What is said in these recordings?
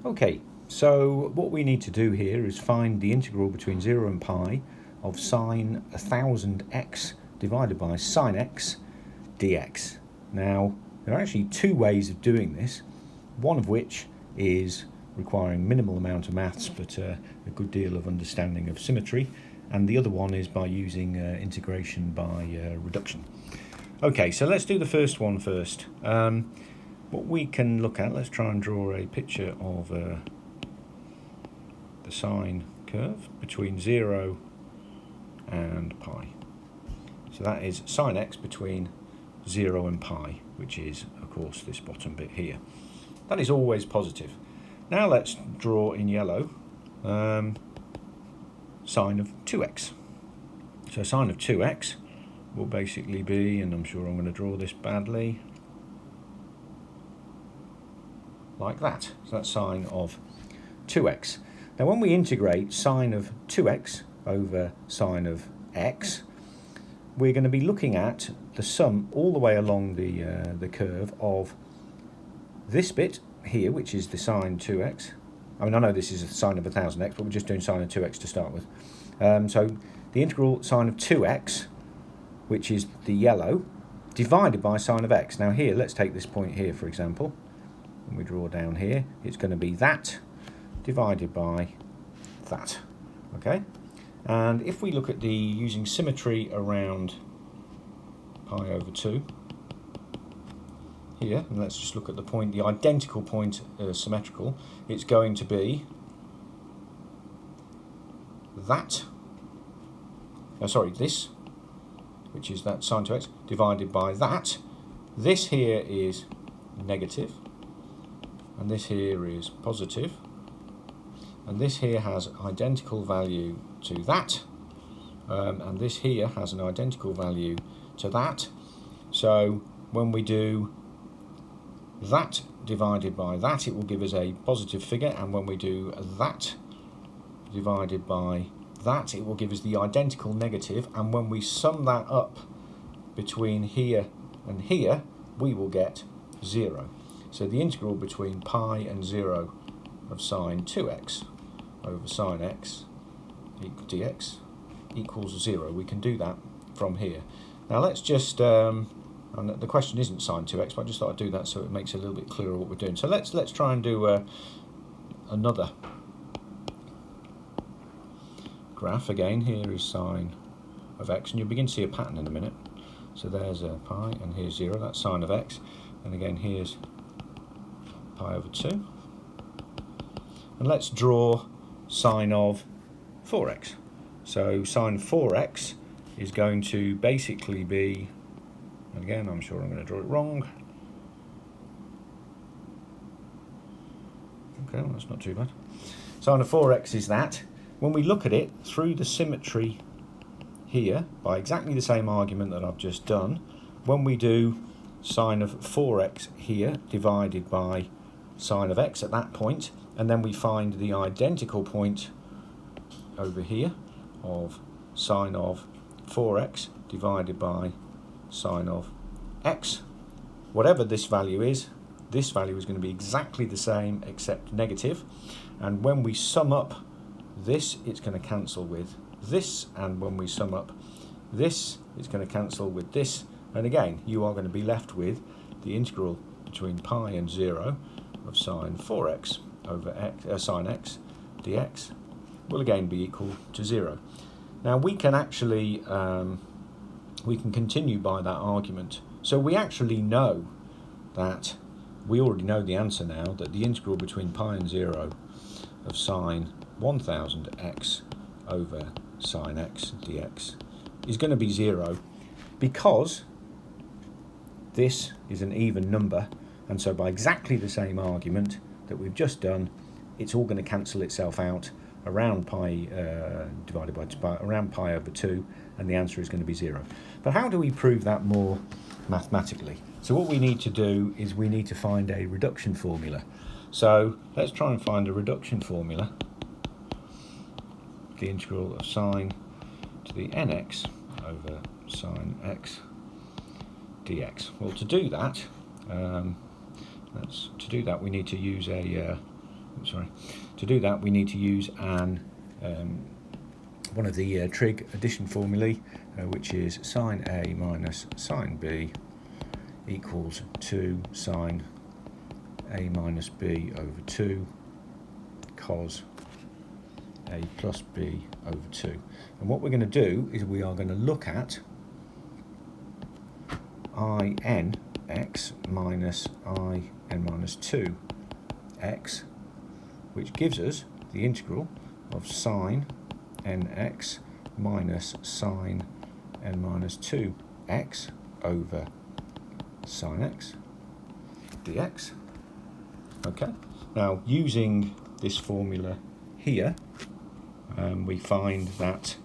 Okay, so what we need to do here is find the integral between 0 and pi of sine 1000x divided by sine x dx. Now, there are actually two ways of doing this, one of which is requiring minimal amount of maths but a good deal of understanding of symmetry, and the other one is by using integration by reduction. Okay, so let's do the first one first. What we can look at, let's try and draw a picture of the sine curve between 0 and pi. So that is sine x between 0 and pi, which is, of course, this bottom bit here. That is always positive. Now let's draw in yellow sine of 2x. So sine of 2x will basically be, and I'm sure I'm going to draw this badly, like that. So that's sine of 2x. Now when we integrate sine of 2x over sine of x, we're going to be looking at the sum all the way along the curve of this bit here, which is the sine 2x. I mean, I know this is a sine of 1000x, but we're just doing sine of 2x to start with. So the integral sine of 2x, which is the yellow, divided by sine of x. Now here, let's take this point here, for example. When we draw down here, it's going to be that divided by that. Okay? And if we look at the using symmetry around pi over 2 here, and let's just look at the point, the identical point symmetrical, it's going to be that, this, which is that sine 2x, divided by that. This here is negative, and this here is positive, and this here has identical value to that, and this here has an identical value to that. So when we do that divided by that, it will give us a positive figure, and when we do that divided by that, it will give us the identical negative, and when we sum that up between here and here, we will get 0. So the integral between pi and 0 of sine 2x over sine x dx equals 0. We can do that from here. Now let's just, and the question isn't sine 2x, but I just thought I'd do that so it makes it a little bit clearer what we're doing. So let's try and do another graph. Again, here is sine of x, and you'll begin to see a pattern in a minute. So there's a pi, and here's 0, that's sine of x, and again here's pi over 2. And let's draw sine of 4x. So sine 4x is going to basically be, and again I'm sure I'm going to draw it wrong. Okay, well, that's not too bad. Sine of 4x is that. When we look at it through the symmetry here, by exactly the same argument that I've just done, when we do sine of 4x here divided by sine of x at that point, and then we find the identical point over here of sine of 4x divided by sine of x. Whatever this value is going to be exactly the same except negative, and when we sum up this, it's going to cancel with this, and when we sum up this, it's going to cancel with this, and again you are going to be left with the integral between pi and 0 of sine 4x over x, sine x dx will again be equal to 0. Now we can actually we can continue by that argument. So we actually know that, we already know the answer now, that the integral between pi and 0 of sine 1000x over sine x dx is going to be 0, because this is an even number, and so by exactly the same argument that we've just done, it's all going to cancel itself out around pi divided by around pi over 2, and the answer is going to be 0. But how do we prove that more mathematically? So what we need to do is we need to find a reduction formula. So let's try and find a reduction formula. The integral of sine to the nx over sine x dx. Well, to do that we need to use a To do that, we need to use one of the trig addition formulae, which is sine A minus sine B equals 2 sine A minus B over 2 cos A plus B over 2. And what we're going to do is we are going to look at in x minus in minus 2 x, which gives us the integral of sine nx minus sine n minus 2 x over sine x dx. Okay, now using this formula here, we find that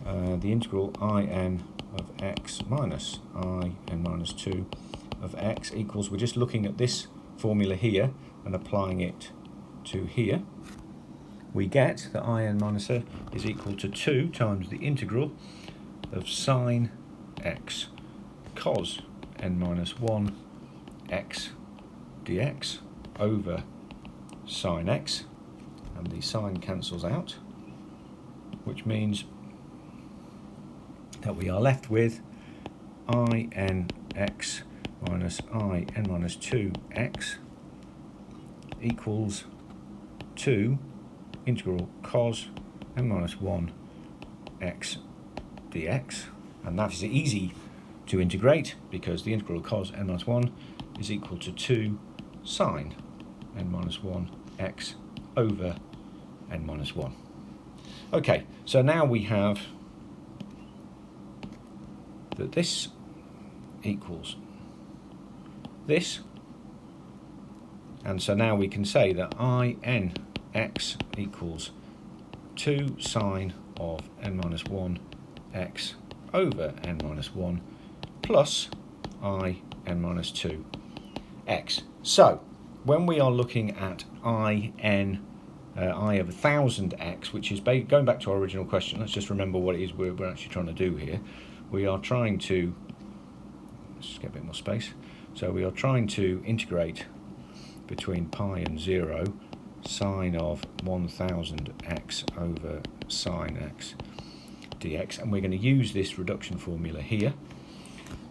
the integral in of x minus in minus 2 of x equals, we're just looking at this formula here and applying it to here, we get that in minus a is equal to 2 times the integral of sine x cos n minus 1 x dx over sine x, and the sine cancels out, which means that we are left with in x minus in minus 2x equals 2 integral cos n minus 1 x dx, and that is easy to integrate because the integral of cos n minus 1 is equal to 2 sine n minus 1 x over n minus 1. Okay, so now we have that this equals this, and so now we can say that in x equals 2 sine of n minus 1 x over n minus 1 plus n minus 2 x. So when we are looking at I of 1000x, which is going back to our original question, let's just remember what it is we're actually trying to do here. We are trying to, let's just get a bit more space. So we are trying to integrate between pi and 0 sine of 1000x over sine x dx, and we're going to use this reduction formula here.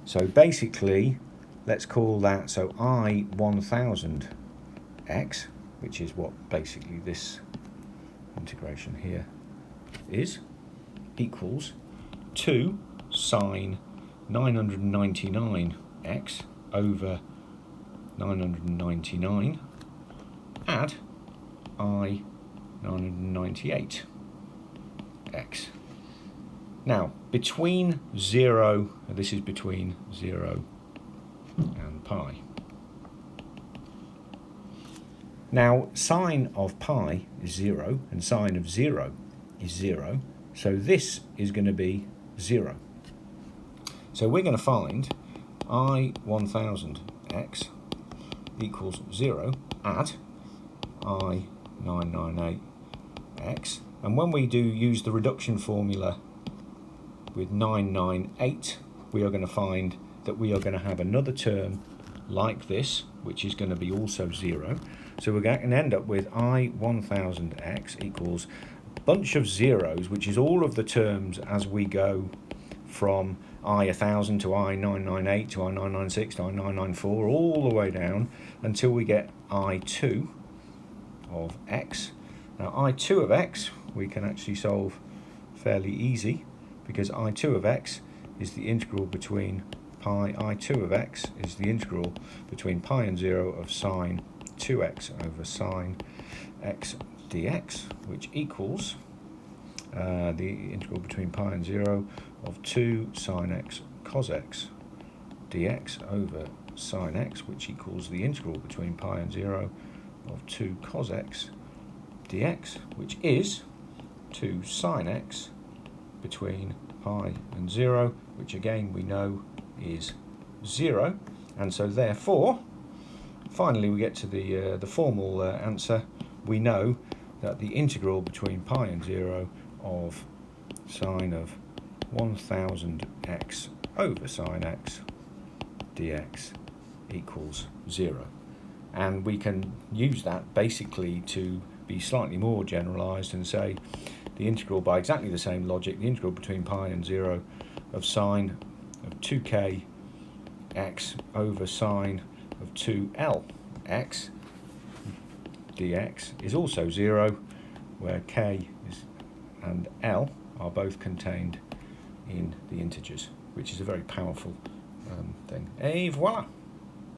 So basically, let's call that, so I 1000x, which is what basically this integration here is, equals 2 sine 999x over 999 add I 998x. Now, between 0, this is between 0 and pi. Now, sine of pi is 0 and sine of 0 is 0, so this is going to be 0. So we're going to find I 1000x equals 0, add I 998x, and when we do use the reduction formula with 998, we are going to find that we are going to have another term like this, which is going to be also 0. So we're going to end up with I 1000x equals a bunch of zeros, which is all of the terms as we go from I 1000 to I 998 to I 996 to I 994, all the way down until we get I2 of x. Now I2 of x we can actually solve fairly easy, because I2 of x is the integral between pi, I2 of x is the integral between pi and 0 of sine 2x over sine x dx, which equals the integral between pi and 0 of 2 sine x cos x dx over sine x, which equals the integral between pi and 0 of 2 cos x dx, which is 2 sine x between pi and 0, which again we know is 0. And so therefore, finally we get to the formal answer. We know that the integral between pi and 0 of sine of 1000x over sine x dx equals 0. And we can use that basically to be slightly more generalised and say the integral, by exactly the same logic, the integral between pi and 0 of sine of 2k x over sine of 2l x dx is also 0, where k and l are both contained in the integers, which is a very powerful thing. Et voila!